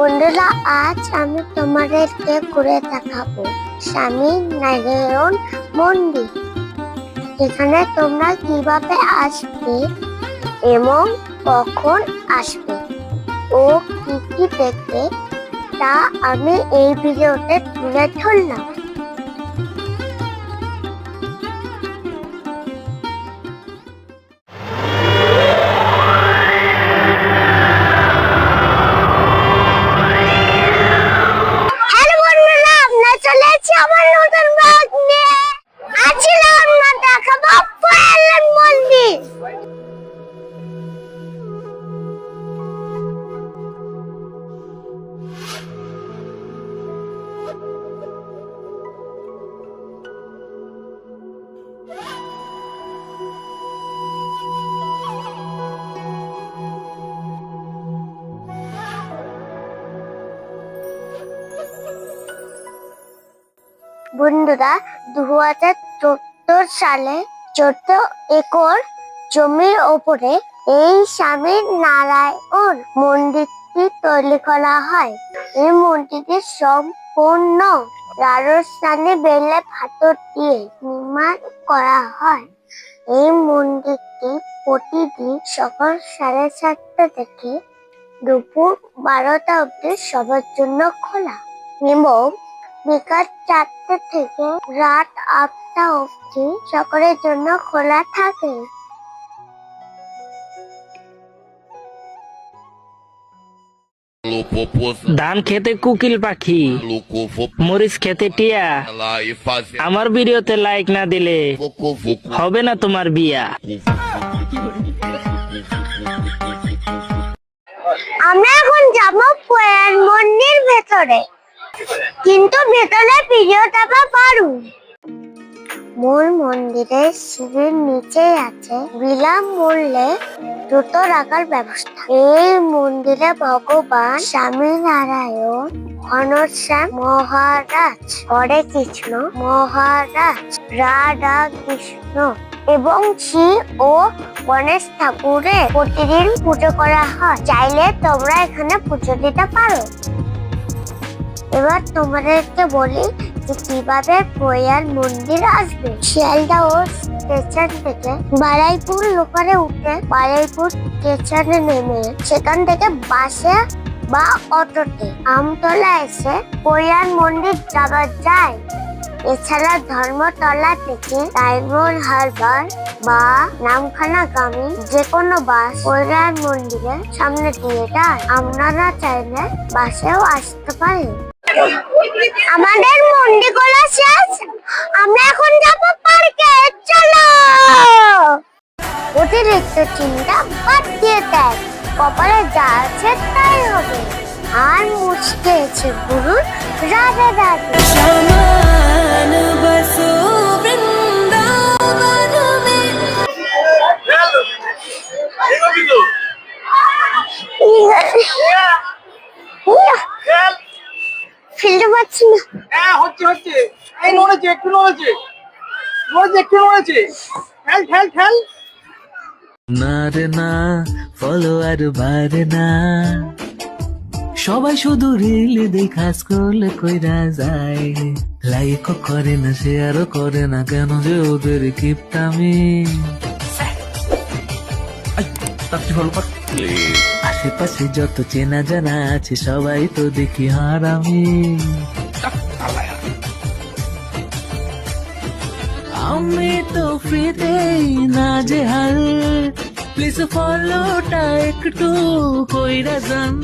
বন্ধুরা, আজ আমি তোমাদেরকে ঘুরে দেখাবো স্বামী নারায়ণ মন্দির। এখানে তোমরা কিভাবে আসবে এবং কখন আসবে ও কি কি দেখবে তা আমি এই ভিডিওতে তুলে ধরলাম। আমার নতুন ব্লগ নিয়ে আছিলাম না, দেখাবো পয়ালের মন্দির। বন্ধুরা, 2014 সালে 14 একর জমির ওপরে এই স্বামী নারায়ণ মন্দিরটি তৈরি করা হয়। এই মন্দিরটি সম্পূর্ণ রাজস্থানী বেলে পাথর দিয়ে নির্মাণ করা হয়। এই মন্দিরটি প্রতিদিন সকাল 7:30 থেকে দুপুর 12টা অবধি সবার জন্য খোলা এবং বিকাল 4টে থেকে রাত 8টা অবধি সকলের জন্য খোলা থাকে। ধান খেতে কুকিল পাখি, মরিচ খেতে টিয়া। আমার ভিডিওতে লাইক না দিলে হবে না তোমার বিয়া। আমরা এখন যাব পয়াল মন্দির ভেতরে, কিন্তু ভেতরে ভিডিওটা পারু। মূল মন্দিরের সিঁড়ির নিচে আছে বিনামূল্যে জুতো রাখার ব্যবস্থা। এই মন্দিরে ভগবান স্বামী নারায়ণ, ঘনশ্যাম মহারাজ, হরে কৃষ্ণ মহারাজ, রাধা কৃষ্ণ এবং শ্রী ও গণেশ ঠাকুরের প্রতিদিন পুজো করা হয়। চাইলে তোমরা এখানে পুজো দিতে পারো। এবার তোমাদেরকে বলি যে কিভাবে পয়াল মন্দির আসবে। শিয়ালদা ও স্টেশন থেকে বারুইপুর লোকালে উঠে বারুইপুর স্টেশনে নেমে সেখান থেকে বাসে বা অটোতে আমতলা এসে পয়াল মন্দির যাওয়া যায়। এছাড়া ধর্মতলা থেকে ডায়মন্ড হারবার বা নামখানাগামী যে কোনো বাস পয়াল মন্দিরের সামনে দিয়ে যায়। আপনারা চাইলে বাসেও আসতে পারেন। আমাদের মন্দির খোলা শেষ, আমরা এখন যাব পার্কে। চলো। অতিরিক্ত চিন্তা বাদ দিয়ে দেয়, কপালে যা আছে তাই হবে। আর মুছতে এসে গুরু রাধে রাধে। ফেলতে পারছি না। হ্যাঁ, হচ্ছে এই নড়েছে, একটু নড়েছে, খেল না রে না, ফলোয়ার বাড়ে না, সবাই শুধু রিল দেখা স্ক্রল কইরা যায়। লাইকও করে না, শেয়ারও করে না, কেন যে ওদের কিপটামি। আশেপাশে যত চেনা জানা আছে সবাই তো দেখি হারামি। আমি তো ফ্রিতেই না যে হাল, প্লিজ ফলোটা একটু কইরা যান।